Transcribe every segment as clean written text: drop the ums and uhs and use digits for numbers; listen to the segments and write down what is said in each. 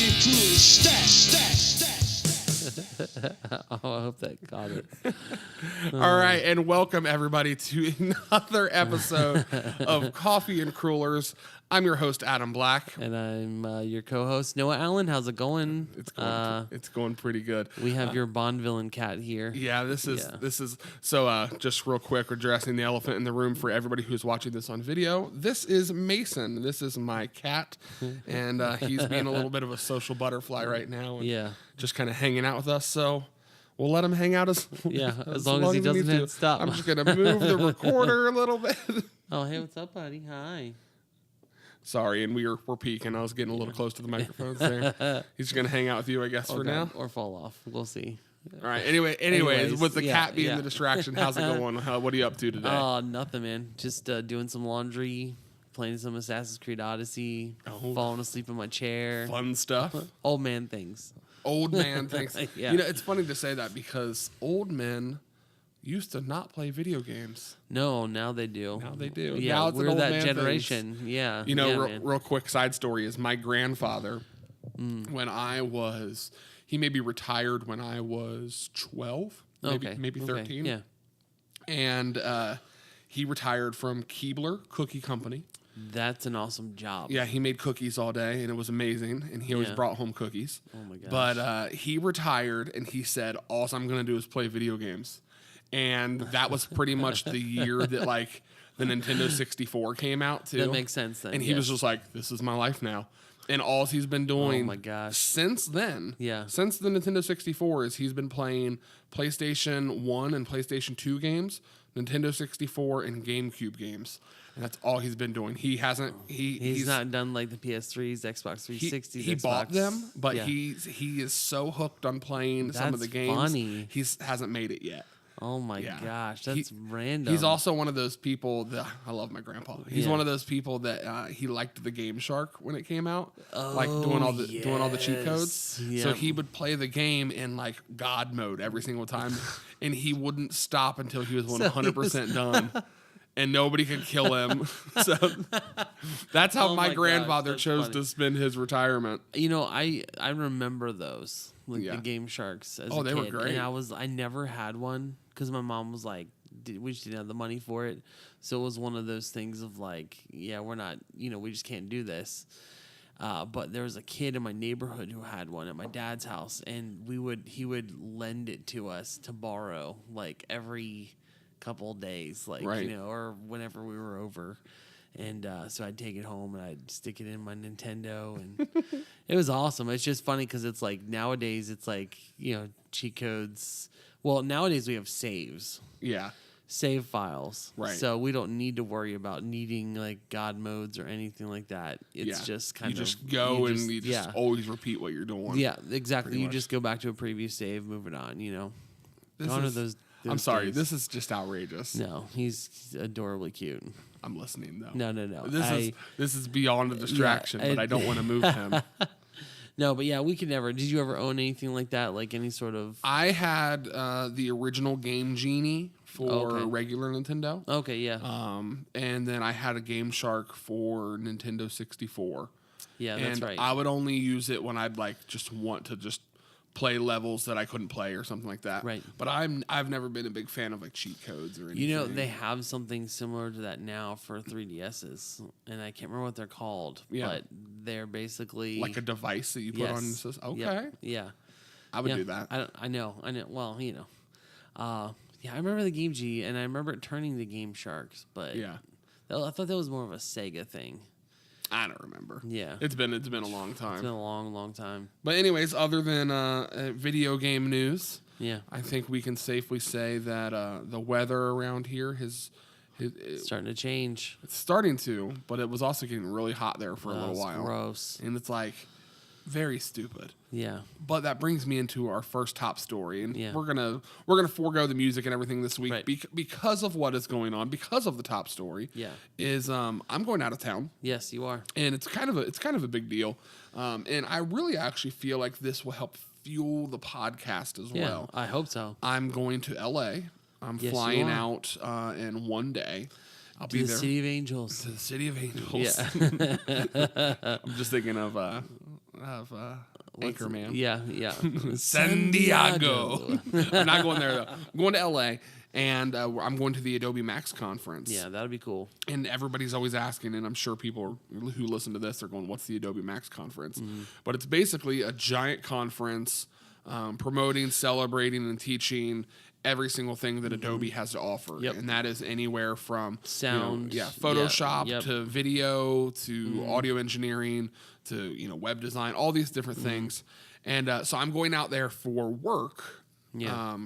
coolers, stat. Oh, I hope that got it. All right, and welcome everybody to another episode of Coffee and Crullers. I'm your host, Adam Black. And I'm your co-host, Noah Allen. How's it going? It's going pretty good. We have your Bond villain cat here. Yeah, this is so. Just real quick, addressing the elephant in the room for everybody who's watching this on video. This is Mason. This is my cat, and he's being a little bit of a social butterfly right now. And just kind of hanging out with us. So we'll let him hang out as long as he doesn't needs hit stop. I'm just gonna move the recorder a little bit. Oh, hey, what's up, buddy? Hi. Sorry, and we're peeking. I was getting a little close to the microphones there. He's just gonna hang out with you, I guess, for now. Or fall off. We'll see. All right. Anyways, with the cat being the distraction, how's it going? What are you up to today? Oh, nothing, man. Just doing some laundry, playing some Assassin's Creed Odyssey, falling asleep in my chair. Fun stuff. Old man things. Old man things. Yeah. You know, it's funny to say that because old men used to not play video games. No, now they do. Now they do. Yeah, now it's we're an old that man generation. thing. Yeah. You know, man. real quick side story is my grandfather, when I was, he maybe retired when I was 12, maybe 13. Yeah. And he retired from Keebler Cookie Company. That's an awesome job. Yeah, he made cookies all day, and it was amazing. And he always brought home cookies. Oh my gosh. But he retired, and he said, all I'm going to do is play video games. And that was pretty much the year that, like, the Nintendo 64 came out, too. That makes sense then. And he was just like, this is my life now. And all he's been doing since then, since the Nintendo 64, is he's been playing PlayStation 1 and PlayStation 2 games, Nintendo 64, and GameCube games. And that's all he's been doing. He hasn't. He's not done like the PS3s, Xbox 360s. He bought them, but he is so hooked on playing some of the games. Funny. He hasn't made it yet. Oh my gosh, that's random. He's also one of those people that I love my grandpa. He's one of those people that he liked the Game Shark when it came out, like doing all the cheat codes. Yep. So he would play the game in like God mode every single time, and he wouldn't stop until he was 100% done. And nobody could kill him. So that's how my grandfather chose to spend his retirement. You know, I remember those, like the Game Sharks as a kid. They were great. And I never had one because my mom was like, we just didn't have the money for it. So it was one of those things of like, we're not, we just can't do this. But there was a kid in my neighborhood who had one at my dad's house, and he would lend it to us to borrow like every couple days, like or whenever we were over, and so I'd take it home and I'd stick it in my Nintendo, and it was awesome. It's just funny because it's like nowadays it's like cheat codes. Well, nowadays we have saves, save files, right? So we don't need to worry about needing like God modes or anything like that. It's just kind of you just always repeat what you're doing. Yeah, exactly. You just go back to a previous save, move it on. Gone are those. I'm sorry, this is just outrageous. No, he's adorably cute. I'm listening though. No. This is beyond a distraction, but I don't want to move him. No, but we could never. Did you ever own anything like that? Like any sort of? I had the original Game Genie for regular Nintendo. Okay, yeah. And then I had a Game Shark for Nintendo 64. Yeah, that's right. I would only use it when I'd like just want to just play levels that I couldn't play or something like that. Right. But I've never been a big fan of like cheat codes or anything. They have something similar to that now for 3DSs, and I can't remember what they're called. Yeah. But they're basically like a device that you put on your system. Okay. Yep. Yeah. I would do that. I know. Well, I remember the Game G, and I remember it turning to Game Sharks, but I thought that was more of a Sega thing. I don't remember. Yeah. It's been a long time. It's been a long, long time. But anyways, other than video game news, I think we can safely say that the weather around here is starting to change. It's starting to, but it was also getting really hot there for a little while. Gross. And it's like very stupid. Yeah. But that brings me into our first top story, and we're gonna forego the music and everything this week because of what is going on, because of the top story. Yeah. Is I'm going out of town. Yes, you are. And it's kind of a big deal. And I really actually feel like this will help fuel the podcast as well. I hope so. I'm going to LA. I'm flying out in one day. I'll be there. To the City of Angels. To the City of Angels. Yeah. I'm just thinking of Anchorman. Yeah. San Diego. I'm not going there, though. I'm going to L.A., and I'm going to the Adobe Max conference. Yeah, that would be cool. And everybody's always asking, and I'm sure people who listen to this are going, what's the Adobe Max conference? Mm-hmm. But it's basically a giant conference promoting, celebrating, and teaching every single thing that Adobe has to offer. Yep. And that is anywhere from sound, Photoshop to video to audio engineering to web design, all these different things. And so I'm going out there for work. Yeah.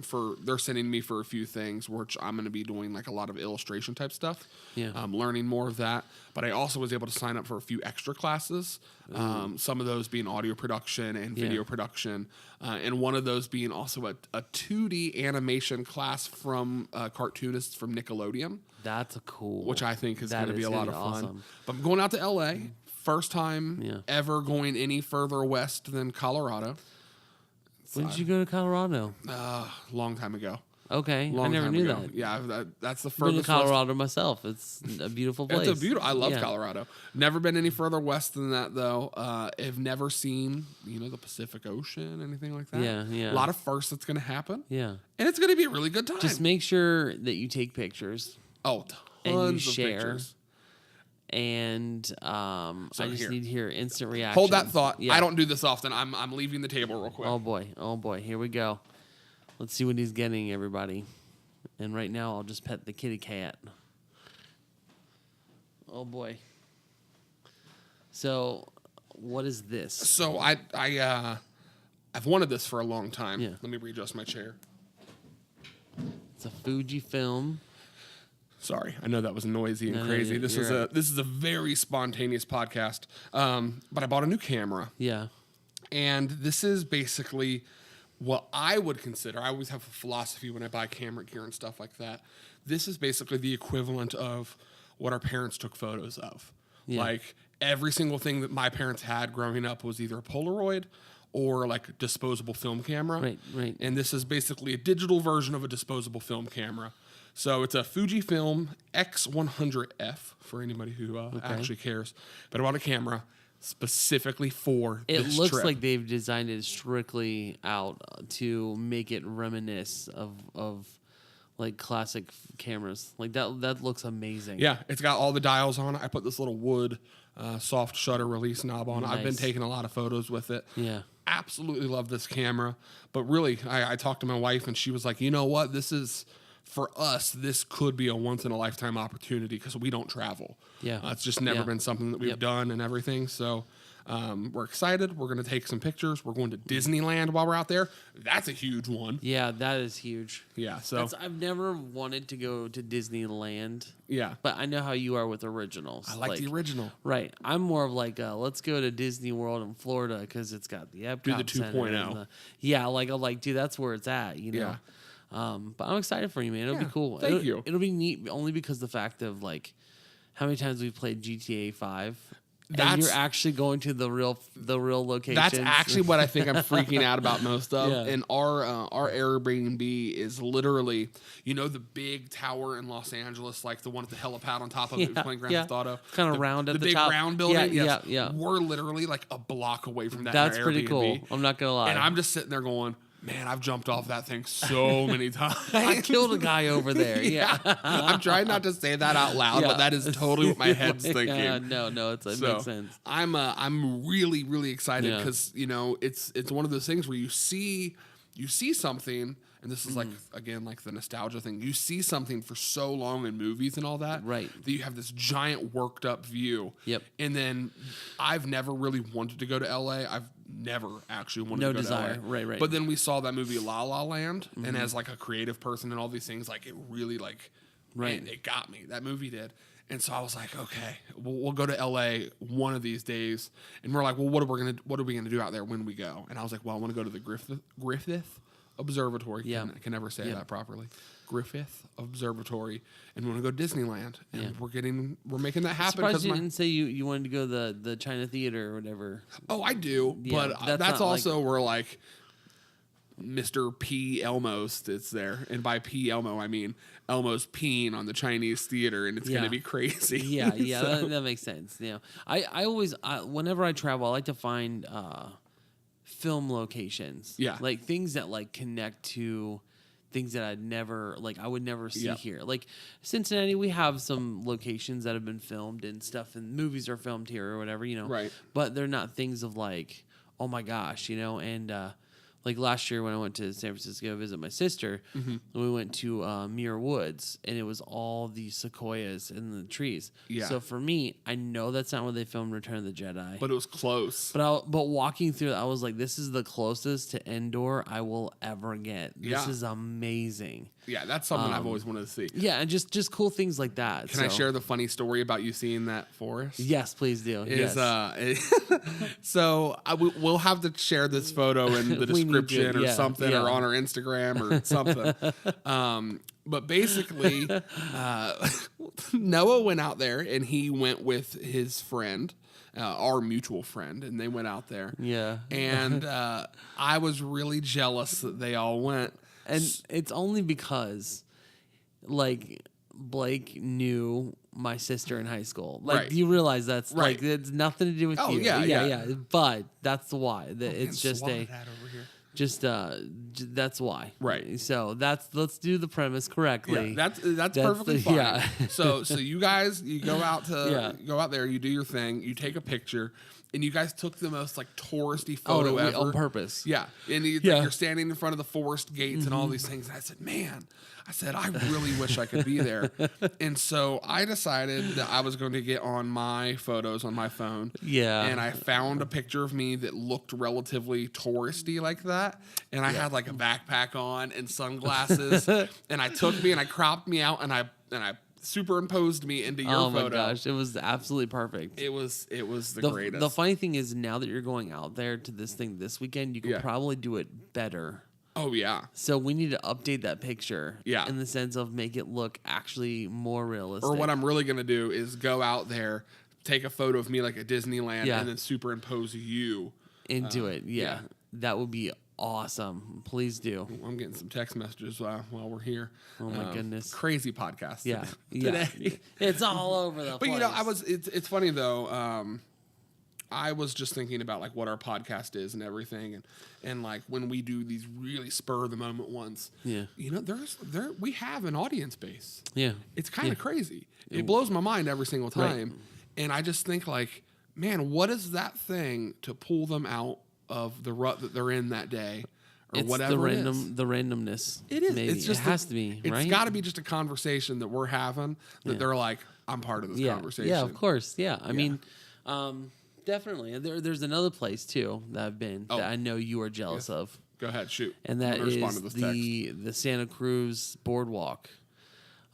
They're sending me for a few things, which I'm going to be doing like a lot of illustration type stuff. Yeah. Learning more of that. But I also was able to sign up for a few extra classes. Some of those being audio production and video production, and one of those being also a 2D animation class from cartoonists from Nickelodeon. That's cool. Which I think is going to be a lot of fun. Awesome. But I'm going out to LA. First time ever going any further west than Colorado. When did you go to Colorado? Long time ago. Okay, I never knew that. Yeah, that's the furthest. I've been to Colorado myself. It's a beautiful place. It's a beautiful. I love Colorado. Never been any further west than that though. I've never seen the Pacific Ocean, anything like that. Yeah. A lot of firsts that's going to happen. Yeah, and it's going to be a really good time. Just make sure that you take pictures. Oh, tons of pictures. And I just need to hear instant reaction. Hold that thought. Yeah. I don't do this often. I'm leaving the table real quick. Oh boy. Here we go. Let's see what he's getting, everybody. And right now, I'll just pet the kitty cat. Oh boy. So, what is this? So I've wanted this for a long time. Yeah. Let me readjust my chair. It's a Fujifilm. Sorry, I know that was noisy and crazy. This is a very spontaneous podcast. But I bought a new camera. Yeah. And this is basically what I would consider. I always have a philosophy when I buy camera gear and stuff like that. This is basically the equivalent of what our parents took photos of. Yeah. Like every single thing that my parents had growing up was either a Polaroid or like a disposable film camera. Right. And this is basically a digital version of a disposable film camera. So it's a Fujifilm X100F for anybody who actually cares. But I bought a camera specifically for this trip. It looks like they've designed it strictly out to make it reminisce of like classic cameras. Like that looks amazing. Yeah, it's got all the dials on it. I put this little wood soft shutter release knob on. Nice. I've been taking a lot of photos with it. Yeah. Absolutely love this camera. But really, I talked to my wife and she was like, you know what? For us, this could be a once-in-a-lifetime opportunity because we don't travel. Yeah. It's just never been something that we've done and everything. So we're excited. We're going to take some pictures. We're going to Disneyland while we're out there. That's a huge one. Yeah, that is huge. Yeah. So I've never wanted to go to Disneyland. Yeah. But I know how you are with originals. I like the original. Right. I'm more of like, let's go to Disney World in Florida because it's got the Epcot. Do the 2.0. Yeah, I'm like, dude, that's where it's at, Yeah. But I'm excited for you, man. It'll be cool. Thank you. It'll be neat only because the fact of like how many times we've played GTA 5. And you're actually going to the real location. That's actually what I think I'm freaking out about most of. Yeah. And our Airbnb is literally, the big tower in Los Angeles, like the one at the helipad on top of it, playing Grand Theft Auto. Kind of round at the big top. round building. Yeah. We're literally like a block away from that. That's pretty cool. I'm not gonna lie. And I'm just sitting there going, man, I've jumped off that thing so many times. I killed a guy over there. Yeah. I'm trying not to say that out loud, but that is totally what my head's thinking. No, it makes sense. I'm really, really excited because it's one of those things where you see something, and this is like again like the nostalgia thing. You see something for so long in movies and all that, right? That you have this giant worked up view. Yep. And then I've never really wanted to go to LA. I've never actually wanted to go to LA. Right. But then we saw that movie La La Land, and as like a creative person and all these things, like it really man, it got me. That movie did. And so I was like, okay, we'll go to LA one of these days. And we're like, well, what are we gonna do out there when we go? And I was like, well, I want to go to the Griffith Observatory. Yeah. I can never say that properly. Griffith Observatory, and we want to go to Disneyland, and we're making that happen. Surprised you didn't say you wanted to go to the China Theater or whatever. Oh, I do, but that's also where like Mr. P. Elmos that's there, and by P. Elmo I mean Elmo's peeing on the Chinese theater, and it's going to be crazy. Yeah, that makes sense. I always whenever I travel, I like to find film locations. Yeah. Like things that like connect to things that I would never see here. Like Cincinnati, we have some locations that have been filmed and stuff, and movies are filmed here or whatever, Right. But they're not things of like, oh my gosh, and like last year when I went to San Francisco to visit my sister, we went to Muir Woods, and it was all the sequoias and the trees. Yeah. So for me, I know that's not where they filmed Return of the Jedi. But it was close. But walking through, I was like, this is the closest to Endor I will ever get. This is amazing. Yeah, that's something I've always wanted to see. Yeah, and just cool things like that. Can I share the funny story about you seeing that forest? Yes, please do. So we'll have to share this photo in the description or something, or on our Instagram or something. But basically, Noah went out there, and he went with his friend, our mutual friend, and they went out there. Yeah. And I was really jealous that they all went. And it's only because, like, Blake knew my sister in high school. Like, you realize that's like it's nothing to do with you. Yeah. But that's why. It's just that's why. Right. So let's do the premise correctly. Yeah, that's perfectly fine. Yeah. So you guys, you go out there, you do your thing, you take a picture. And you guys took the most like touristy photo ever on purpose. Yeah, and you're standing in front of the forest gates and all these things. And I said, "Man," I really wish I could be there. And so I decided that I was going to get on my photos on my phone. Yeah, and I found a picture of me that looked relatively touristy like that. And I had like a backpack on and sunglasses. And I took me and I cropped me out and I superimposed me into your photo. Oh my gosh, it was absolutely perfect. It was the greatest. The funny thing is, now that you're going out there to this thing this weekend, you can probably do it better. Oh yeah. So we need to update that picture. Yeah. In the sense of make it look actually more realistic. Or what I'm really gonna do is go out there, take a photo of me like at Disneyland, and then superimpose you into it. Yeah. That would be awesome. Please do. I'm getting some text messages while we're here. Oh my goodness. Crazy podcast. Yeah. Today. It's all over the place. But it's funny though. I was just thinking about like what our podcast is and everything, and like when we do these really spur of the moment ones. Yeah. We have an audience base. Yeah. It's kind of crazy. It blows my mind every single time. Right. And I just think like, man, what is that thing to pull them out of the rut that they're in that day, or it's whatever the randomness. It is. Maybe. It's just it has to be. Right? It's got to be just a conversation that we're having that they're like, I'm part of this conversation. Yeah, of course. Yeah, I mean, definitely. There's another place too that I've been that I know you are jealous of. Go ahead, shoot. And that is the Santa Cruz Boardwalk.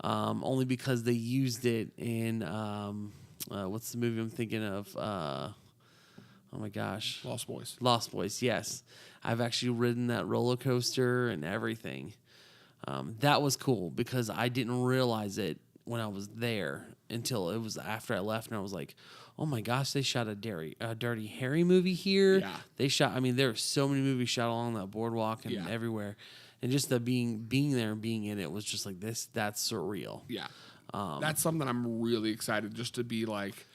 Only because they used it in what's the movie I'm thinking of? Oh my gosh. Lost Boys. Lost Boys, yes. I've actually ridden that roller coaster and everything. That was cool because I didn't realize it when I was there until it was after I left, and I was like, oh my gosh, they shot a Dirty Harry movie here. Yeah. There are so many movies shot along that boardwalk and everywhere. And just the being there and being in it was just like that's surreal. Yeah. That's something I'm really excited just to be like,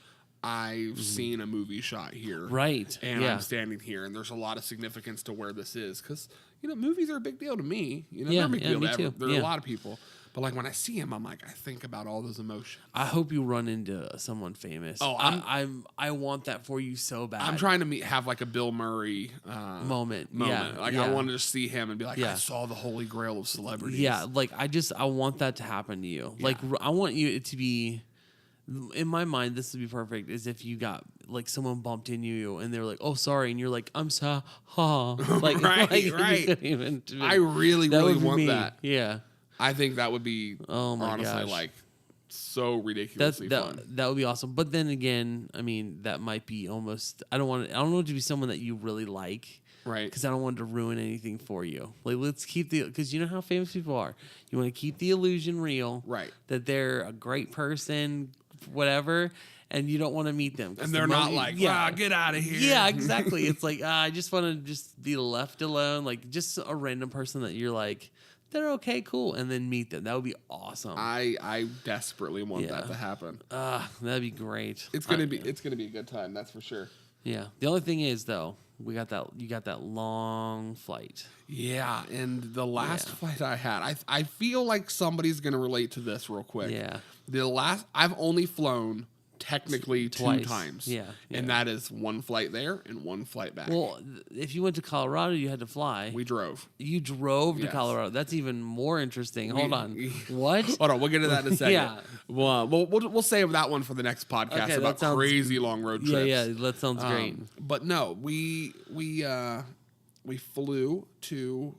I've seen a movie shot here. Right. And I'm standing here, and there's a lot of significance to where this is. Because, movies are a big deal to me. They're a big deal to everyone. There are a lot of people. But, like, when I see them, I'm like, I think about all those emotions. I hope you run into someone famous. Oh, I want that for you so bad. I'm trying to have, like, a Bill Murray moment. Yeah. Like, I want to just see him and be like, I saw the holy grail of celebrities. Yeah, like, I want that to happen to you. Yeah. Like, I want you to be... In my mind, this would be perfect. Is if you got like someone bumped into you and they're like, "Oh, sorry," and you're like, "I'm sorry." Like, right. I really want that. Yeah, I think that would be honestly like so ridiculously fun. That would be awesome. But then again, I mean, that might be almost. I don't want it to be someone that you really like. Right. Because I don't want to ruin anything for you. Like, let's keep because you know how famous people are. You want to keep the illusion real. Right. That they're a great person, whatever, and you don't want to meet them. And they're not like, get out of here. Yeah, exactly. It's like, I just want to just be left alone. Like, just a random person that you're like, they're okay, cool, and then meet them. That would be awesome. I desperately want that to happen. That'd be great. It's gonna be a good time, that's for sure. Yeah. The only thing is, though, you got that long flight. Yeah, and the last flight I had, I feel like somebody's gonna relate to this real quick. Yeah. I've only flown technically Twice. 2 times. Yeah. And that is 1 flight there and 1 flight back. Well, if you went to Colorado, you had to fly. We drove. You drove to Colorado. That's even more interesting. Hold on. What? Hold on. We'll get to that in a second. Yeah. Well, we'll save that one for the next podcast about crazy long road trips. Yeah, that sounds great. But no, we flew to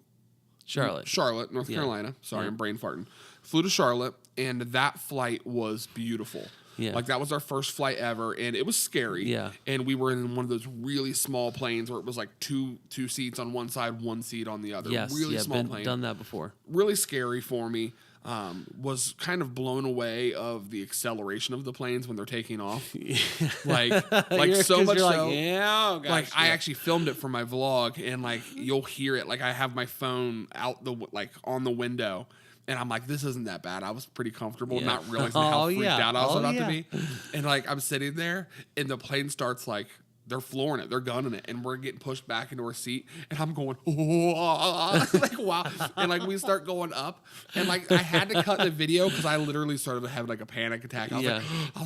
Charlotte, North Carolina. Sorry, I'm brain farting. Flew to Charlotte, and that flight was beautiful. Yeah. Like, that was our first flight ever, and it was scary. Yeah. And we were in one of those really small planes where it was like two seats on one side, 1 seat on the other. Yes. Really small plane. Done that before. Really scary for me. Was kind of blown away of the acceleration of the planes when they're taking off. like so much so. Oh, gosh, like, I actually filmed it for my vlog, and like, you'll hear it. Like, I have my phone out on the window. And I'm like, this isn't that bad. I was pretty comfortable, not realizing how freaked out I was about to be. And like, I'm sitting there, and the plane starts like, they're flooring it, they're gunning it, and we're getting pushed back into our seat, and I'm going, oh, like, wow. And like, we start going up, and like, I had to cut the video because I literally started having like a panic attack. I was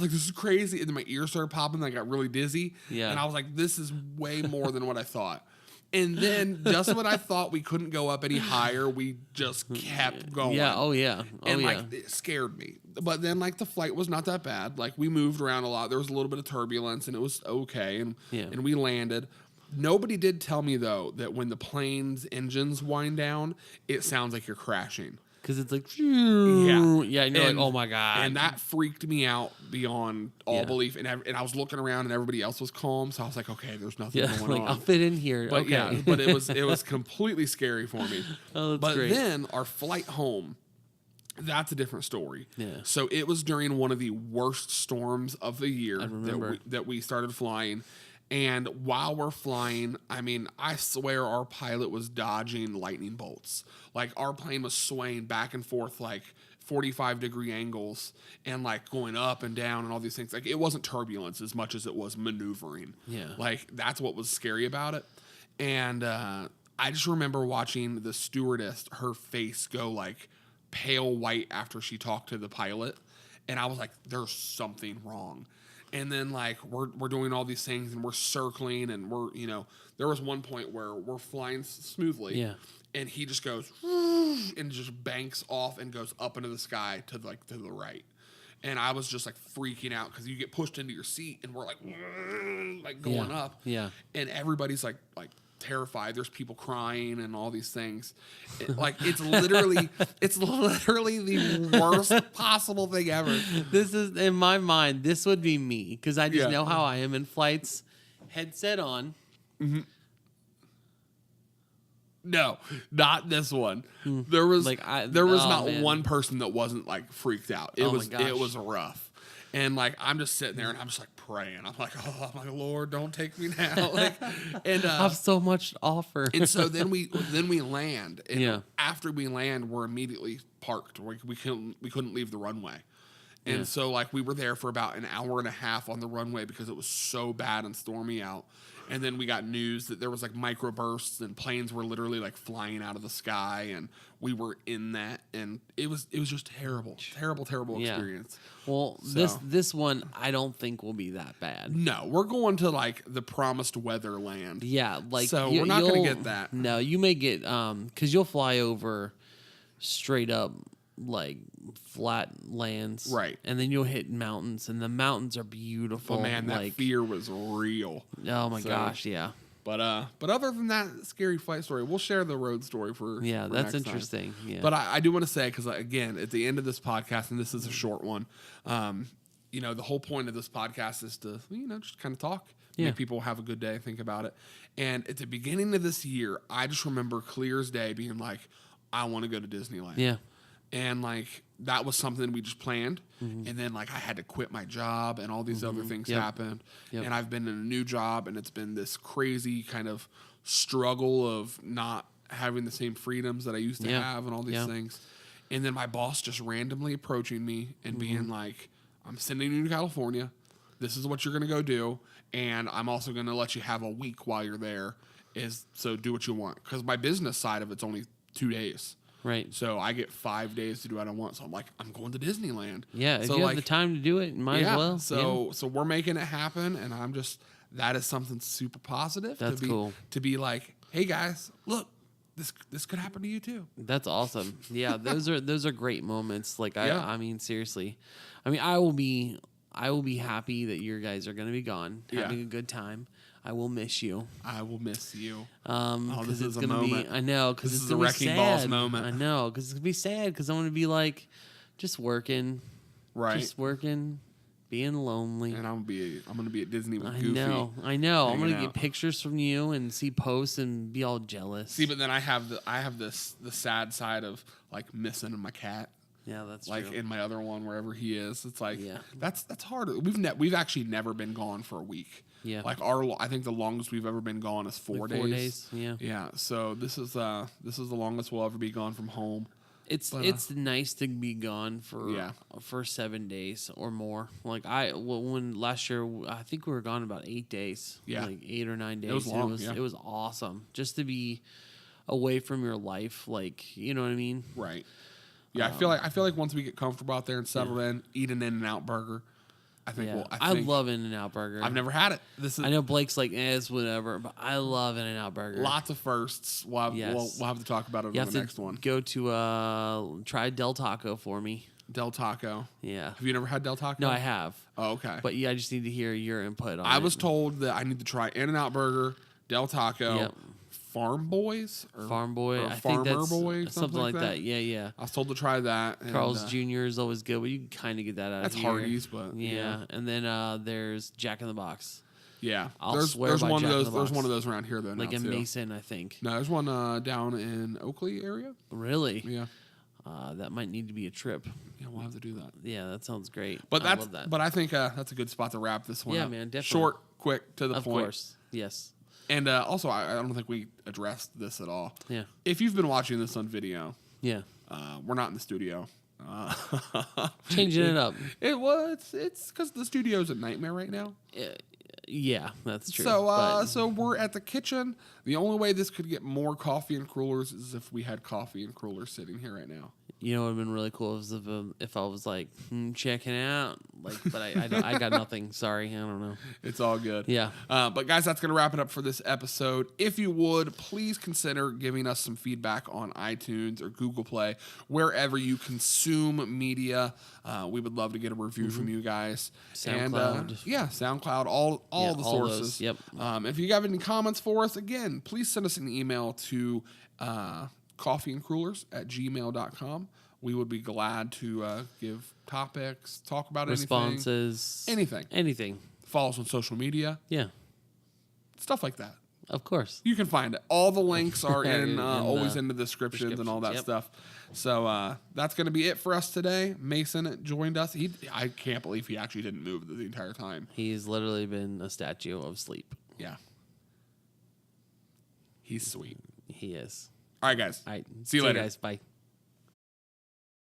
like, this is crazy. And then my ears started popping, and I got really dizzy. Yeah. And I was like, this is way more than what I thought. And then, just when I thought we couldn't go up any higher, we just kept going. Yeah, and like, it scared me. But then, like, the flight was not that bad. Like, we moved around a lot. There was a little bit of turbulence, and it was okay. And we landed. Nobody did tell me, though, that when the plane's engines wind down, it sounds like you're crashing. Because it's like, yeah, and you're like, oh my God. And that freaked me out beyond all belief. And I was looking around, and everybody else was calm, so I was like, okay, there's nothing going on. I'll fit in here. But okay. but it was completely scary for me. Oh, that's but great. then our flight home, that's a different story. Yeah. So it was during one of the worst storms of the year that we started flying. And while we're flying, I mean, I swear our pilot was dodging lightning bolts. Like, our plane was swaying back and forth like 45-degree angles and like going up and down and all these things. Like, it wasn't turbulence as much as it was maneuvering. Yeah. Like, that's what was scary about it. And I just remember watching the stewardess, her face go like pale white after she talked to the pilot. And I was like, there's something wrong. And then, like, we're doing all these things, and we're circling, and we're, there was one point where we're flying smoothly. Yeah. And he just goes, and just banks off and goes up into the sky to the right. And I was just, like, freaking out because you get pushed into your seat, and we're, like going up. Yeah. And everybody's, like terrified. There's people crying and all these things. It's literally the worst possible thing ever. This is, in my mind, this would be me because I just know how I am in flights. Headset on. Mm-hmm. No, not this one. There was not one person that wasn't like freaked out. It was rough. And like, I'm just sitting there and I'm just like praying. I'm like, oh my Lord, don't take me now. And I have so much to offer. And so then we land. And after we land, we're immediately parked. We couldn't leave the runway. And so like, we were there for about an hour and a half on the runway because it was so bad and stormy out. And then we got news that there was like microbursts and planes were literally like flying out of the sky, and we were in that, and it was just terrible experience. Well, this one I don't think will be that bad. No, we're going to like the promised weather land. Yeah, like so we're not going to get that. No, you may get because you'll fly over straight up like flat lands, right? And then you'll hit mountains, and the mountains are beautiful. Oh man, that fear was real. Oh my gosh, yeah. But other than that scary flight story, we'll share the road story for that's interesting. Yeah. But I do want to say, because again, at the end of this podcast, and this is a short one, the whole point of this podcast is to just kind of talk, make people have a good day, think about it. And at the beginning of this year, I just remember clear as day being like, I want to go to Disneyland. Yeah. And like, that was something we just planned. Mm-hmm. And then like, I had to quit my job and all these other things happened. Yep. And I've been in a new job, and it's been this crazy kind of struggle of not having the same freedoms that I used to have and all these things. And then my boss just randomly approaching me and being like, I'm sending you to California. This is what you're going to go do. and I'm also going to let you have a week while you're there. So do what you want, because my business side of it's only 2 days. Right. So I get 5 days to do what I want. So I'm like, I'm going to Disneyland. Yeah. So if you have the time to do it, might as well. So we're making it happen, and that is something super positive. That's cool. To be like, hey guys, look, this could happen to you too. That's awesome. Yeah, those are great moments. Like I mean, seriously, I mean, I will be happy that you guys are going to be gone, having a good time. I will miss you. I will miss you. Because it's going to be. I know, because it's a wrecking balls moment. I know, because it's going to be sad. Because I'm going to be like, just working, just working, being lonely. And I'm going to be at Disney with Goofy. I know. I'm going to get pictures from you and see posts and be all jealous. See, but then I have the sad side of like missing my cat. Yeah, that's like true. In my other one, wherever he is, it's like that's hard. We've actually never been gone for a week. Yeah, like I think the longest we've ever been gone is 4 days. 4 days. Yeah, yeah. So this is the longest we'll ever be gone from home. It's nice to be gone for 7 days or more. Like when last year I think we were gone about 8 days. Yeah, like 8 or 9 days. It was long. It was awesome just to be away from your life. Like, you know what I mean? Right. Yeah, I feel like once we get comfortable out there and settle in, eat an In-N-Out burger. I think I love In-N-Out burger. I've never had it. I know Blake's like, it's whatever, but I love In-N-Out burger. Lots of firsts. We'll have to talk about it on the next one. Go to try Del Taco for me. Del Taco. Yeah. Have you never had Del Taco? No, I have. Oh, okay. But I just need to hear your input on it. I was told that I need to try In-N-Out burger, Del Taco. Yep. Farm Boys? Farm Boy. Or I think that's Boy, something like that. Yeah. I was told to try that. Carl's Jr. is always good, but you can kind of get that out of here. That's Hardee's, but yeah. And then there's Jack in the Box. Yeah, there's one of those. There's one of those around here though. Like in too. Mason, I think. No, there's one down in Oakley area. Really? Yeah. That might need to be a trip. Yeah, we'll have to do that. Yeah, that sounds great. But I love that. But I think that's a good spot to wrap this one up. Yeah, man, definitely. Short, quick, to the point. Of course. Yes. And also, I don't think we addressed this at all. Yeah. If you've been watching this on video, we're not in the studio. Changing it up. It's because the studio's a nightmare right now. Yeah, that's true. So we're at the kitchen. The only way this could get more coffee and crullers is if we had coffee and crullers sitting here right now. You know what would have been really cool is if I was like, checking out. Like, but I got nothing. Sorry, I don't know. It's all good. Yeah. But guys, that's going to wrap it up for this episode. If you would, please consider giving us some feedback on iTunes or Google Play, wherever you consume media. We would love to get a review from you guys. SoundCloud. And, SoundCloud, all the sources. Those, yep. If you have any comments for us, again, please send us an email to coffeeandcrullers@gmail.com. We would be glad to give topics, talk about responses, anything. Follow us on social media. Yeah. Stuff like that. Of course. You can find it. All the links are always in the descriptions and all that stuff. So that's going to be it for us today. Mason joined us. I can't believe he actually didn't move the entire time. He's literally been a statue of sleep. Yeah. He's sweet. He is. All right, guys. All right. See you later. Guys. Bye.